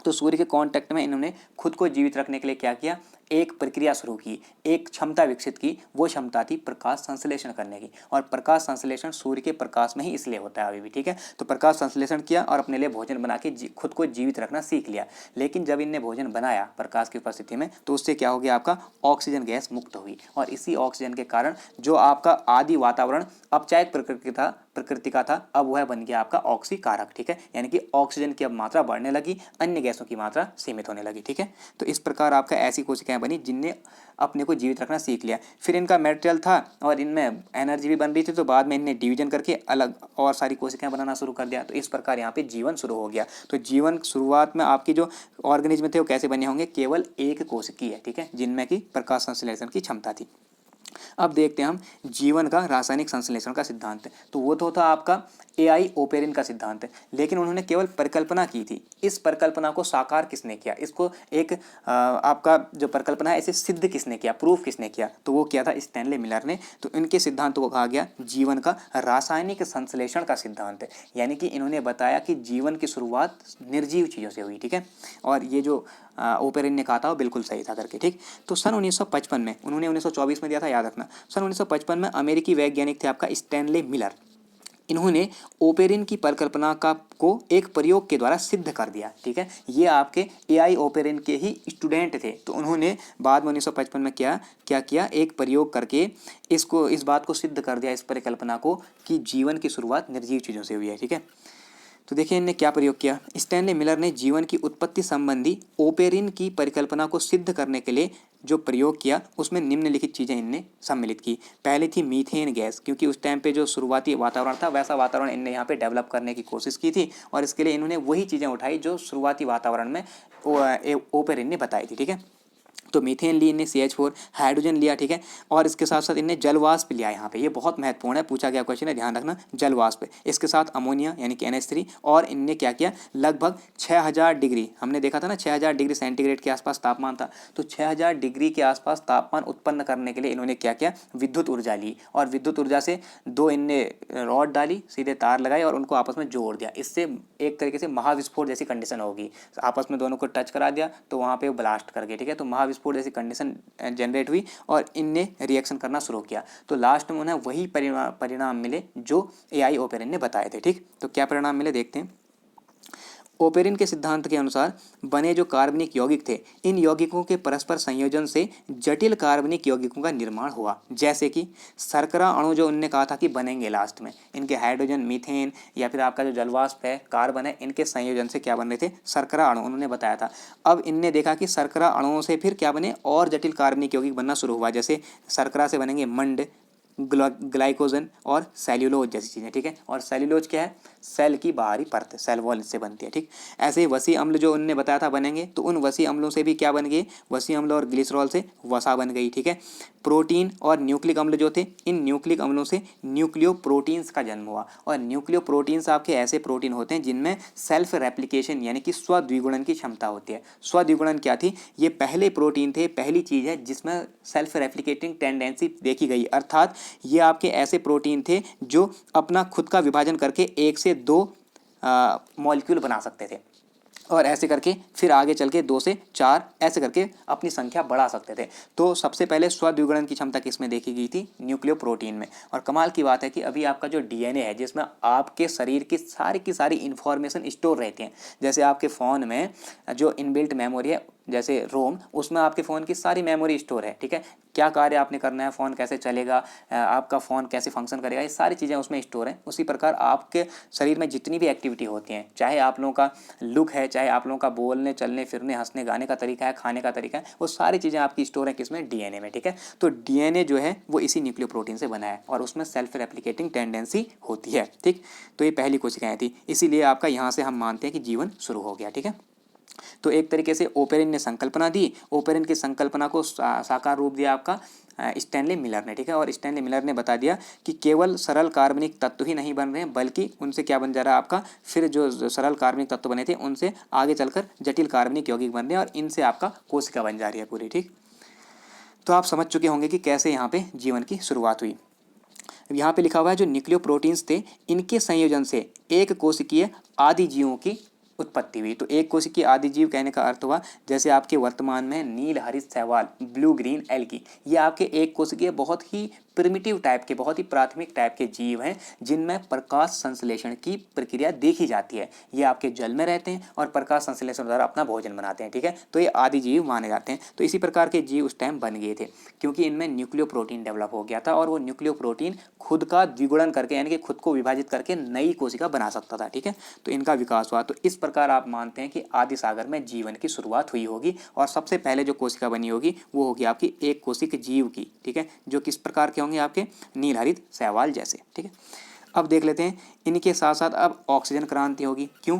तो सूर्य के कांटेक्ट में इन्होंने खुद को जीवित रखने के लिए क्या किया, एक प्रक्रिया शुरू की, एक क्षमता विकसित की, वो क्षमता थी प्रकाश संश्लेषण करने की। और प्रकाश संश्लेषण सूर्य के प्रकाश में ही इसलिए होता है अभी भी, ठीक है। तो प्रकाश संश्लेषण किया और अपने लिए भोजन बना के खुद को जीवित रखना सीख लिया। लेकिन जब इनने भोजन बनाया प्रकाश की उपस्थिति में, तो उससे क्या हो गया, आपका ऑक्सीजन गैस मुक्त हुई, और इसी ऑक्सीजन के कारण जो आपका आदि वातावरण अपचायक प्रकृति का था, अब वह बन गया आपका ऑक्सीकारक, ठीक है। यानी कि ऑक्सीजन की अब मात्रा बढ़ने लगी, अन्य गैसों की मात्रा सीमित होने लगी, ठीक है। तो इस प्रकार आपका ऐसी कोशिकाएं बनी जिनने अपने को जीवित रखना सीख लिया। फिर इनका मटेरियल था और इनमें एनर्जी भी बन रही थी, तो बाद में इनने डिवीजन करके अलग और सारी कोशिकाएं बनाना शुरू कर दिया। तो इस प्रकार यहाँ पे जीवन शुरू हो गया। तो जीवन शुरुआत में आपकी जो ऑर्गेनिज्म थे वो कैसे बने होंगे, केवल एक कोशिकीय है, ठीक है, जिनमें की प्रकाश संश्लेषण की क्षमता थी। अब देखते हैं हम जीवन का रासायनिक संश्लेषण का सिद्धांत। तो वो तो था आपका एआई ओपेरिन का सिद्धांत, लेकिन उन्होंने केवल परिकल्पना की थी। इस परिकल्पना को साकार किसने किया, इसको एक आपका जो परिकल्पना है इसे सिद्ध किसने किया, प्रूफ किसने किया, तो वो किया था स्टैनले मिलर ने। तो इनके सिद्धांत को कहा गया जीवन का रासायनिक संश्लेषण का सिद्धांत। यानी कि इन्होंने बताया कि जीवन की शुरुआत निर्जीव चीज़ों से हुई, ठीक है। और ये जो ओपेरिन ने कहा था वो बिल्कुल सही था करके, ठीक। तो सन 1955 में, उन्होंने 1924 में दिया था, याद रखना। सन 1955 में अमेरिकी वैज्ञानिक थे आपका स्टैनले मिलर। इन्होंने ओपेरिन की परिकल्पना को एक प्रयोग के द्वारा सिद्ध कर दिया, ठीक है। ये आपके एआई ओपेरिन के ही स्टूडेंट थे। तो उन्होंने बाद में 1955 में क्या किया, एक प्रयोग करके इस बात को सिद्ध कर दिया, इस परिकल्पना को, कि जीवन की शुरुआत निर्जीव चीज़ों से हुई है, ठीक है। तो देखिए इनने क्या प्रयोग किया, स्टैनले मिलर ने जीवन की उत्पत्ति संबंधी ओपेरिन की परिकल्पना को सिद्ध करने के लिए जो प्रयोग किया, उसमें निम्नलिखित चीज़ें इनने सम्मिलित की। पहली थी मीथेन गैस, क्योंकि उस टाइम पे जो शुरुआती वातावरण था वैसा वातावरण इनने यहाँ पे डेवलप करने की कोशिश की थी, और इसके लिए इन्होंने वही चीज़ें उठाई जो शुरुआती वातावरण में ओपेरिन ने बताई थी, ठीक है। तो मीथेन ली इनने CH4, हाइड्रोजन लिया, ठीक है, और इसके साथ साथ इनने जल वाष्प लिया। यहाँ पे ये बहुत महत्वपूर्ण है, पूछा गया क्वेश्चन है, ध्यान रखना, जल वाष्प। इसके साथ अमोनिया यानी कि NH3, और इनने क्या किया, लगभग 6000 डिग्री, हमने देखा था ना 6000 डिग्री सेंटीग्रेड के आसपास तापमान था, तो 6000 डिग्री के आसपास तापमान उत्पन्न करने के लिए इन्होंने क्या किया, विद्युत ऊर्जा ली, और विद्युत ऊर्जा से 2 इनने रॉड डाली, सीधे तार लगाए और उनको आपस में जोड़ दिया। इससे एक तरीके से महाविस्फोट जैसी कंडीशन होगी, आपस में दोनों को टच करा दिया तो वहाँ पे ब्लास्ट कर गए, ठीक है, तो महाविस्फोट जैसी कंडीशन जनरेट हुई और इनने रिएक्शन करना शुरू किया। तो लास्ट में उन्हें वही परिणाम मिले जो AI ओपेरिन ने बताए थे, ठीक। तो क्या परिणाम मिले देखते हैं। ओपेरिन के सिद्धांत के अनुसार बने जो कार्बनिक यौगिक थे, इन यौगिकों के परस्पर संयोजन से जटिल कार्बनिक यौगिकों का निर्माण हुआ, जैसे कि शर्करा अणु जो उनने कहा था कि बनेंगे लास्ट में, इनके हाइड्रोजन, मीथेन या फिर आपका जो जलवाष्प है, कार्बन है, इनके संयोजन से क्या बन रहे थे, शर्करा अणु, उन्होंने बताया था। अब इनने देखा कि शर्करा अणुओं से फिर क्या बने, और जटिल कार्बनिक यौगिक बनना शुरू हुआ, जैसे शर्करा से बनेंगे मंड, ग्लाइकोजन और सेल्यूलोज जैसी चीज़ें, ठीक है। और सेल्यूलोज क्या है, सेल की बाहरी परत, सेल वॉल से बनती है, ठीक। ऐसे ही वसी अम्ल जो उन्होंने बताया था बनेंगे, तो उन वसी अम्लों से भी क्या बन गए, वसी अम्ल और ग्लिसरॉल से वसा बन गई, ठीक है। प्रोटीन और न्यूक्लिक अम्ल जो थे, इन न्यूक्लिक अम्लों से न्यूक्लियो प्रोटीन्स का जन्म हुआ, और न्यूक्लियो प्रोटीन्स आपके ऐसे प्रोटीन होते हैं जिनमें सेल्फ रेप्लिकेशन यानी कि स्वद्विगुणन की क्षमता होती है। स्वद्विगुणन क्या थी, ये पहले प्रोटीन थे, पहली चीज़ है जिसमें सेल्फ रेप्लिकेटिंग टेंडेंसी देखी गई, अर्थात ये आपके ऐसे प्रोटीन थे जो अपना खुद का विभाजन करके 1 से 2 मॉलिक्यूल बना सकते थे, और ऐसे करके फिर आगे चल के 2 से 4 ऐसे करके अपनी संख्या बढ़ा सकते थे। तो सबसे पहले स्वद्विगुणन की क्षमता किसमें देखी गई थी, न्यूक्लियो प्रोटीन में। और कमाल की बात है कि अभी आपका जो DNA है, जिसमें आपके शरीर की सारी इन्फॉर्मेशन स्टोर रहती हैं, जैसे आपके फ़ोन में जो इनबिल्ट मेमोरी है, जैसे रोम, उसमें आपके फ़ोन की सारी मेमोरी स्टोर है, ठीक है, क्या कार्य आपने करना है, फ़ोन कैसे चलेगा, आपका फ़ोन कैसे फंक्शन करेगा, ये सारी चीज़ें उसमें स्टोर हैं। उसी प्रकार आपके शरीर में जितनी भी एक्टिविटी होती हैं, चाहे आप लोगों का लुक है, चाहे आप लोगों का बोलने, चलने, फिरने, हंसने, गाने का तरीका है, खाने का तरीका है, वो सारी चीज़ें आपकी स्टोर हैं किसमें, DNA में, ठीक है। तो DNA जो है वो इसी न्यूक्लियो प्रोटीन से बना है, और उसमें सेल्फ रेप्लिकेटिंग टेंडेंसी होती है, ठीक। तो ये पहली कोशिकाएँ थी, इसीलिए आपका यहाँ से हम मानते हैं कि जीवन शुरू हो गया, ठीक है। तो एक तरीके से ओपेरिन ने संकल्पना दी, ओपेरिन की संकल्पना को साकार रूप दिया आपका स्टैनली मिलर ने, ठीक है। और स्टैनली मिलर ने बता दिया कि केवल सरल कार्बनिक तत्व ही नहीं बन रहे हैं, बल्कि उनसे क्या बन जा रहा है आपका, फिर जो सरल कार्बनिक तत्व बने थे उनसे आगे चलकर जटिल कार्बनिक यौगिक बन रहे हैं, और इनसे आपका कोशिका बन जा रही है पूरी, ठीक। तो आप समझ चुके होंगे कि कैसे यहाँ पे जीवन की शुरुआत हुई। यहाँ पे लिखा हुआ है जो न्यूक्लियो प्रोटीन्स थे, इनके संयोजन से एक कोशिकीय आदि जीवों की उत्पत्ति हुई। तो एक कोशिकीय आदि जीव कहने का अर्थ हुआ जैसे आपके वर्तमान में नील हरित शैवाल, ब्लू ग्रीन एल्गी, ये आपके एक कोशिकीय बहुत ही प्रिमिटिव टाइप के, बहुत ही प्राथमिक टाइप के जीव हैं, जिनमें प्रकाश संश्लेषण की प्रक्रिया देखी जाती है। ये आपके जल में रहते हैं और प्रकाश संश्लेषण द्वारा अपना भोजन बनाते हैं, ठीक है। तो ये आदि जीव माने जाते हैं। तो इसी प्रकार के जीव उस टाइम बन गए थे, क्योंकि इनमें न्यूक्लियो प्रोटीन डेवलप हो गया था, और वो न्यूक्लियो प्रोटीन खुद का द्विगुणन करके यानी कि खुद को विभाजित करके नई कोशिका बना सकता था, ठीक है। तो इनका विकास हुआ। तो इस प्रकार आप मानते हैं कि आदि सागर में जीवन की शुरुआत हुई होगी, और सबसे पहले जो कोशिका बनी होगी वो होगी आपकी एक कोशिक जीव की, ठीक है, जो किस प्रकार के होंगे, आपके नील हरित शैवाल जैसे, ठीक है। अब देख लेते हैं, इनके साथ साथ अब ऑक्सीजन क्रांति होगी। क्यों,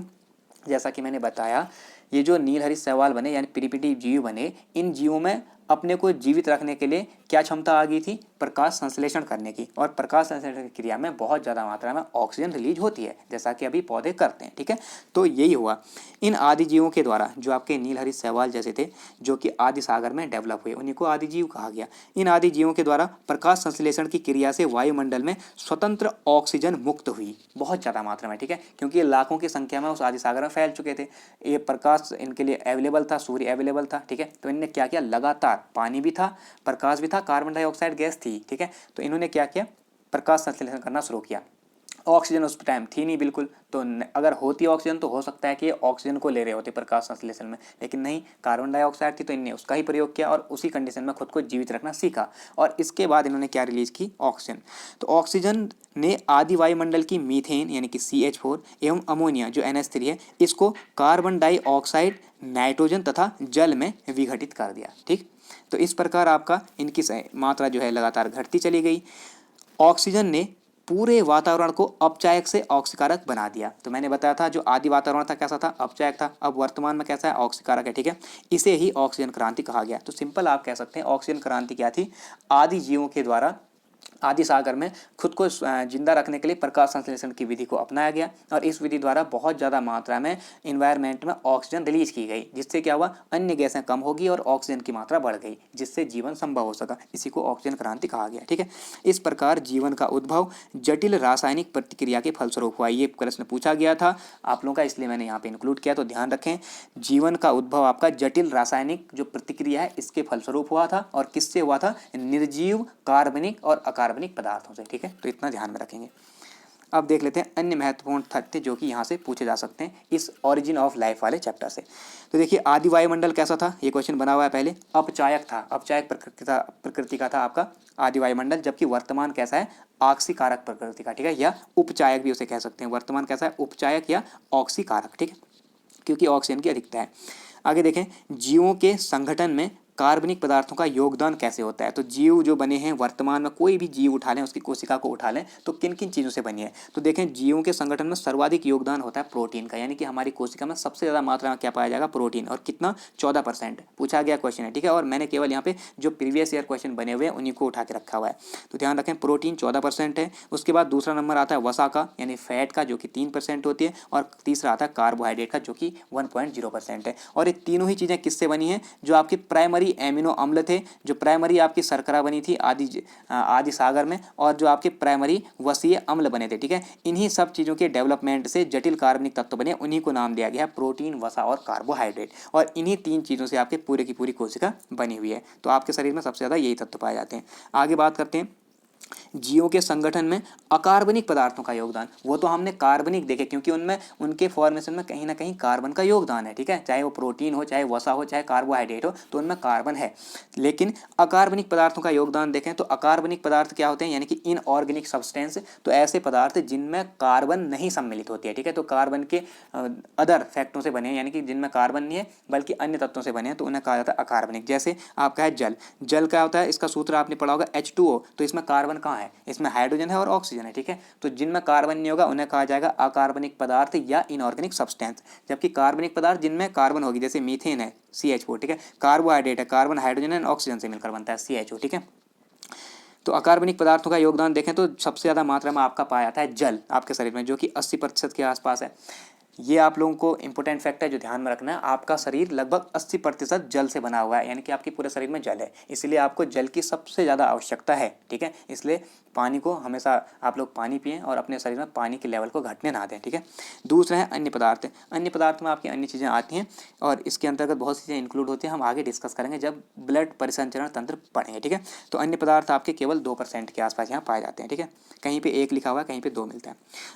जैसा कि मैंने बताया, ये जो नील हरित शैवाल बने यानी प्रिमिटिव जीव बने, इन जीवों में अपने को जीवित रखने के लिए क्या क्षमता आ गई थी, प्रकाश संश्लेषण करने की। और प्रकाश संश्लेषण की क्रिया में बहुत ज़्यादा मात्रा में ऑक्सीजन रिलीज होती है, जैसा कि अभी पौधे करते हैं, ठीक है। तो यही हुआ इन आदि जीवों के द्वारा, जो आपके नील हरित शैवाल जैसे थे, जो कि आदि सागर में डेवलप हुए, उन्हीं को आदि जीव कहा गया। इन आदि जीवों के द्वारा प्रकाश संश्लेषण की क्रिया से वायुमंडल में स्वतंत्र ऑक्सीजन मुक्त हुई, बहुत ज़्यादा मात्रा में, ठीक है, क्योंकि ये लाखों की संख्या में उस आदि सागर में फैल चुके थे। ये प्रकाश इनके लिए अवेलेबल था, सूर्य अवेलेबल था, ठीक है। तो इनने क्या किया, लगातार पानी भी था, प्रकाश भी था, कार्बन डाइऑक्साइड गैस थी, ठीक है। तो इन्होंने क्या किया, प्रकाश संश्लेषण करना शुरू किया। ऑक्सीजन उस टाइम थी नहीं बिल्कुल, तो अगर होती ऑक्सीजन तो हो सकता है कि ऑक्सीजन को ले रहे होते प्रकाश संश्लेषण में, लेकिन नहीं, कार्बन डाइऑक्साइड थी, तो इनने उसका ही प्रयोग किया और उसी कंडीशन में खुद को जीवित रखना सीखा। और इसके बाद इन्होंने क्या रिलीज की, ऑक्सीजन। तो ऑक्सीजन ने आदि वायुमंडल की मीथेन यानी कि CH4 एवं अमोनिया जो NH3 है, इसको कार्बन डाइऑक्साइड, नाइट्रोजन तथा जल में विघटित कर दिया, ठीक। तो इस प्रकार आपका इनकी मात्रा जो है लगातार घटती चली गई। ऑक्सीजन ने पूरे वातावरण को अपचायक से ऑक्सीकारक बना दिया। तो मैंने बताया था जो आदि वातावरण था कैसा था, अपचायक था, अब वर्तमान में कैसा है, ऑक्सीकारक है। ठीक है, इसे ही ऑक्सीजन क्रांति कहा गया। तो सिंपल आप कह सकते हैं ऑक्सीजन क्रांति क्या थी, आदि जीवों के द्वारा आदि सागर में खुद को जिंदा रखने के लिए प्रकाश संश्लेषण की विधि को अपनाया गया और इस विधि द्वारा बहुत ज़्यादा मात्रा में इन्वायरमेंट में ऑक्सीजन रिलीज की गई, जिससे क्या हुआ, अन्य गैसें कम होगी और ऑक्सीजन की मात्रा बढ़ गई, जिससे जीवन संभव हो सका। इसी को ऑक्सीजन क्रांति कहा गया। ठीक है, इस प्रकार जीवन का उद्भव जटिल रासायनिक प्रतिक्रिया के फलस्वरूप हुआ। ये प्रश्न पूछा गया था आप लोगों का, इसलिए मैंने यहाँ पे इंक्लूड किया। तो ध्यान रखें, जीवन का उद्भव आपका जटिल रासायनिक जो प्रतिक्रिया है इसके फलस्वरूप हुआ था। और किससे हुआ था, निर्जीव कार्बनिक और अकार्बनिक पदार्थों से। ठीक है, तो इतना ध्यान में रखेंगे। अब देख लेते हैं अन्य महत्वपूर्ण तथ्य जो कि यहाँ से पूछे जा सकते हैं इस ओरिजिन ऑफ लाइफ वाले चैप्टर से। तो देखिए, आदि वायुमंडल कैसा था, ये क्वेश्चन बना हुआ है पहले, अपचायक था, अपचायक प्रकृति का था आपका आदि वायुमंडल, जबकि वर्तमान कैसा है, ऑक्सीकारक प्रकृति का। ठीक है, या उपचायक भी उसे कह सकते हैं। वर्तमान कैसा है, उपचायक या ऑक्सीकारक। ठीक है, क्योंकि ऑक्सीजन की अधिकता है। आगे देखें, जीवों के संगठन में कार्बनिक पदार्थों का योगदान कैसे होता है। तो जीव जो बने हैं वर्तमान में, कोई भी जीव उठा लें, उसकी कोशिका को उठा लें, तो किन किन चीज़ों से बनी है। तो देखें, जीवों के संगठन में सर्वाधिक योगदान होता है प्रोटीन का, यानी कि हमारी कोशिका में सबसे ज़्यादा मात्रा में क्या पाया जाएगा, प्रोटीन। और कितना, 14% पूछा गया क्वेश्चन है। ठीक है, और मैंने केवल यहाँ पे जो प्रीवियस ईयर क्वेश्चन बने हुए हैं उन्हीं को उठा के रखा हुआ है। तो ध्यान रखें, प्रोटीन 14% है। उसके बाद दूसरा नंबर आता है वसा का, यानी फैट का, जो कि 3% होती है। और तीसरा आता है कार्बोहाइड्रेट का, जो कि 1.0% है। और ये तीनों ही चीज़ें किससे बनी हैं, जो आपकी प्राइमरी एमिनो अम्ल थे, जो प्राइमरी आपकी शर्करा बनी थी आदि सागर में, और जो आपके प्राइमरी वसीय अम्ल बने थे। ठीक है, इन्हीं सब चीज़ों के डेवलपमेंट से जटिल कार्बनिक तत्व बने, उन्हीं को नाम दिया गया है प्रोटीन, वसा और कार्बोहाइड्रेट। और इन्हीं तीन चीज़ों से आपके पूरे की पूरी कोशिका बनी हुई है। तो आपके शरीर में सबसे ज़्यादा यही तत्व पाए जाते हैं। आगे बात करते हैं जीवों के संगठन में अकार्बनिक पदार्थों का योगदान। वो तो हमने कार्बनिक देखे, क्योंकि उनमें उनके फॉर्मेशन में कहीं ना कहीं कार्बन का योगदान है। ठीक है, चाहे वो प्रोटीन हो, चाहे वसा हो, चाहे कार्बोहाइड्रेट हो, तो उनमें कार्बन है। लेकिन अकार्बनिक पदार्थों का योगदान देखें तो अकार्बनिक पदार्थ क्या होते हैं, यानी कि इनऑर्गेनिक सब्सटेंस, तो ऐसे पदार्थ जिनमें कार्बन नहीं सम्मिलित होती है। ठीक है, तो कार्बन के अदर फैक्टरों से बने हैं, यानी कि जिनमें कार्बन नहीं है बल्कि अन्य तत्वों से बने हैं, तो उन्हें कहा जाता है अकार्बनिक। जैसे आपका है जल, जल क्या होता है, इसका सूत्र आपने पढ़ा होगा H2O, तो इसमें कार्बन कहाँ है, इसमें हाइड्रोजन है और ऑक्सीजन है। ठीक है, तो जिनमें कार्बन नहीं होगा उन्हें कहा जाएगा अकार्बनिक पदार्थ या इनऑर्गेनिक सब्सटेंस। जबकि कार्बनिक पदार्थ जिनमें कार्बन होगी, जैसे मीथेन है CH4। ठीक है, कार्बोहाइड्रेट है, कार्बन हाइड्रोजन एंड ऑक्सीजन से मिलकर बनता है CHO। ठीक है, तो अकार्बनिक पदार्थों का योगदान देखें तो सबसे ज़्यादा मात्रा में आपका पाया जाता है जल आपके शरीर में, जो कि 80% के आसपास है। ये आप लोगों को इंपॉर्टेंट फैक्ट है जो ध्यान में रखना है, आपका शरीर लगभग 80% जल से बना हुआ है, यानी कि आपके पूरे शरीर में जल है, इसलिए आपको जल की सबसे ज़्यादा आवश्यकता है। ठीक है, इसलिए पानी को हमेशा आप लोग पानी पिएं और अपने शरीर में पानी के लेवल को घटने ना दें। ठीक है, दूसरा है अन्य पदार्थ। अन्य पदार्थ में आपकी अन्य चीज़ें आती हैं और इसके अंतर्गत बहुत सी चीज़ें इंक्लूड होती हैं, हम आगे डिस्कस करेंगे जब ब्लड परिसंचरण तंत्र पढ़ेंगे। ठीक है, तो अन्य पदार्थ आपके केवल 2% के आसपास यहाँ पाए जाते हैं। ठीक है, कहीं पे 1 लिखा हुआ है, कहीं पे 2 मिलता है।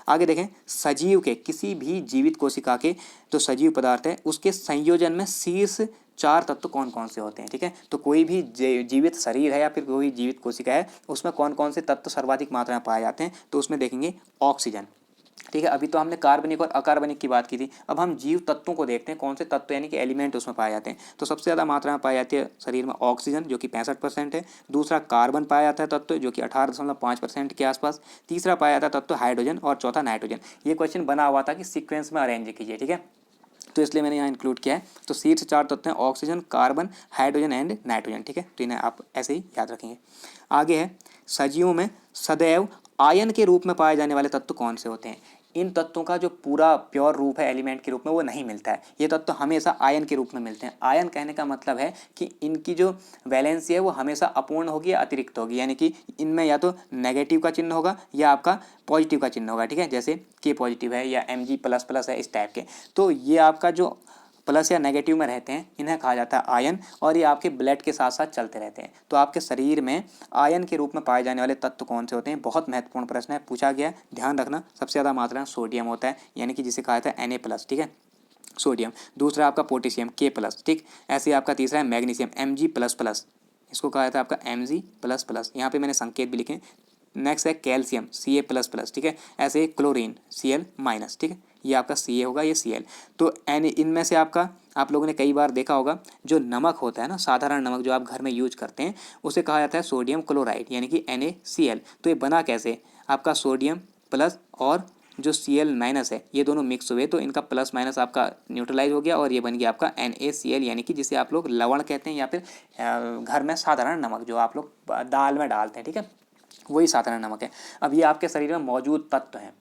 आगे देखें, सजीव के, किसी भी जीवित कोशिका के जो सजीव पदार्थ है उसके संयोजन में शीर्ष 4 तत्व कौन कौन से होते हैं। ठीक है, तो कोई भी जीवित शरीर है या फिर कोई जीवित कोशिका है, उसमें कौन कौन से तत्व सर्वाधिक मात्रा में पाए जाते हैं, तो उसमें देखेंगे ऑक्सीजन। ठीक है, अभी तो हमने कार्बनिक और अकार्बनिक की बात की थी, अब हम जीव तत्वों को देखते हैं कौन से तत्व यानी कि एलिमेंट उसमें पाए जाते हैं। तो सबसे ज़्यादा मात्रा में पाई जाती है शरीर में ऑक्सीजन, जो कि 65% है। दूसरा कार्बन पाया जाता है तत्व, जो कि 18.5% के आसपास। तीसरा पाया जाता है तत्व हाइड्रोजन, और चौथा नाइट्रोजन। ये क्वेश्चन बना हुआ था कि सीक्वेंस में अरेंज कीजिए। ठीक है, तो इसलिए मैंने यहाँ इंक्लूड किया है। तो शीर्ष 4 तत्व हैं oxygen, carbon, hydrogen and nitrogen. ठीक है, तो इन्हें आप ऐसे ही याद रखेंगे। आगे है, सजीवों में सदैव आयन के रूप में पाए जाने वाले तत्व कौन से होते हैं। इन तत्वों का जो पूरा प्योर रूप है एलिमेंट के रूप में वो नहीं मिलता है, ये तत्व हमेशा आयन के रूप में मिलते हैं। आयन कहने का मतलब है कि इनकी जो वैलेंसी है वो हमेशा अपूर्ण होगी या अतिरिक्त होगी, यानी कि इनमें या तो नेगेटिव का चिन्ह होगा या आपका पॉजिटिव का चिन्ह होगा। ठीक है, जैसे K पॉजिटिव है या Mg++ है, इस टाइप के। तो ये आपका जो प्लस या नेगेटिव में रहते हैं इन्हें कहा जाता है आयन, और ये आपके ब्लड के साथ साथ चलते रहते हैं। तो आपके शरीर में आयन के रूप में पाए जाने वाले तत्व कौन से होते हैं, बहुत महत्वपूर्ण प्रश्न है, पूछा गया है, ध्यान रखना। सबसे ज़्यादा मात्रा में सोडियम होता है, यानी कि जिसे कहा जाता है Na+। ठीक है, सोडियम। दूसरा आपका पोटेशियम K+। ठीक, ऐसे ही आपका तीसरा है मैग्नीशियम Mg++, इसको कहा जाता है आपका Mg++। यहाँ पे मैंने संकेत भी लिखे। नेक्स्ट है कैल्शियम Ca++। ठीक है, ऐसे क्लोरीन Cl-। ठीक है, ये आपका Ca होगा, ये Cl। तो इनमें से आपका आप लोगों ने कई बार देखा होगा जो नमक होता है ना, साधारण नमक जो आप घर में यूज करते हैं, उसे कहा जाता है सोडियम क्लोराइड, यानी कि NaCl। तो ये बना कैसे, आपका सोडियम प्लस और जो Cl- है ये दोनों मिक्स हुए तो इनका प्लस माइनस आपका न्यूट्रलाइज हो गया और ये बन गया आपका NaCl, यानी कि जिसे आप लोग लवण कहते हैं या फिर घर में साधारण नमक जो आप लोग दाल में डालते हैं, ठीक है, वही साधारण नमक है। अब ये आपके शरीर में मौजूद तत्व हैं।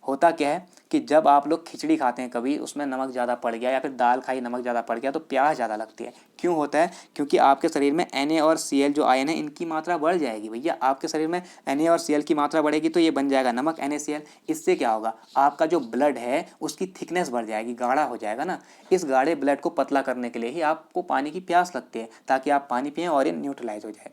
होता क्या है कि जब आप लोग खिचड़ी खाते हैं कभी, उसमें नमक ज़्यादा पड़ गया या फिर दाल खाई नमक ज़्यादा पड़ गया तो प्यास ज़्यादा लगती है। क्यों होता है? क्योंकि आपके शरीर में Na और Cl जो आयन है इनकी मात्रा बढ़ जाएगी। भैया आपके शरीर में Na और Cl की मात्रा बढ़ेगी तो ये बन जाएगा नमक NaCl। इससे क्या होगा, आपका जो ब्लड है उसकी थिकनेस बढ़ जाएगी, गाढ़ा हो जाएगा ना। इस गाढ़े ब्लड को पतला करने के लिए ही आपको पानी की प्यास लगती है, ताकि आप पानी पिएँ और ये न्यूट्रलाइज हो जाए,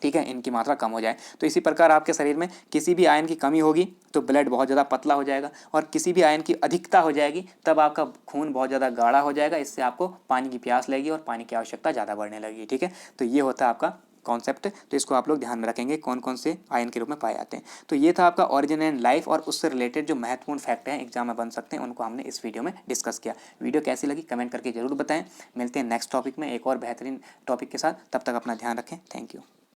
ठीक है, इनकी मात्रा कम हो जाए। तो इसी प्रकार आपके शरीर में किसी भी आयन की कमी होगी तो ब्लड बहुत ज़्यादा पतला हो जाएगा, और किसी भी आयन की अधिकता हो जाएगी तब आपका खून बहुत ज़्यादा गाढ़ा हो जाएगा। इससे आपको पानी की प्यास लगेगी और पानी की आवश्यकता ज़्यादा बढ़ने लगेगी, ठीक है। तो ये होता है आपका कॉन्सेप्ट। तो इसको आप लोग ध्यान में रखेंगे कौन कौन से आयन के रूप में पाए जाते हैं। तो ये था आपका ऑरिजिन एंड लाइफ, और उससे रिलेटेड जो महत्वपूर्ण फैक्ट हैं एग्जाम में बन सकते हैं उनको हमने इस वीडियो में डिस्कस किया। वीडियो कैसी लगी कमेंट करके जरूर बताएं। मिलते हैं नेक्स्ट टॉपिक में एक और बेहतरीन टॉपिक के साथ, तब तक अपना ध्यान रखें। Thank you.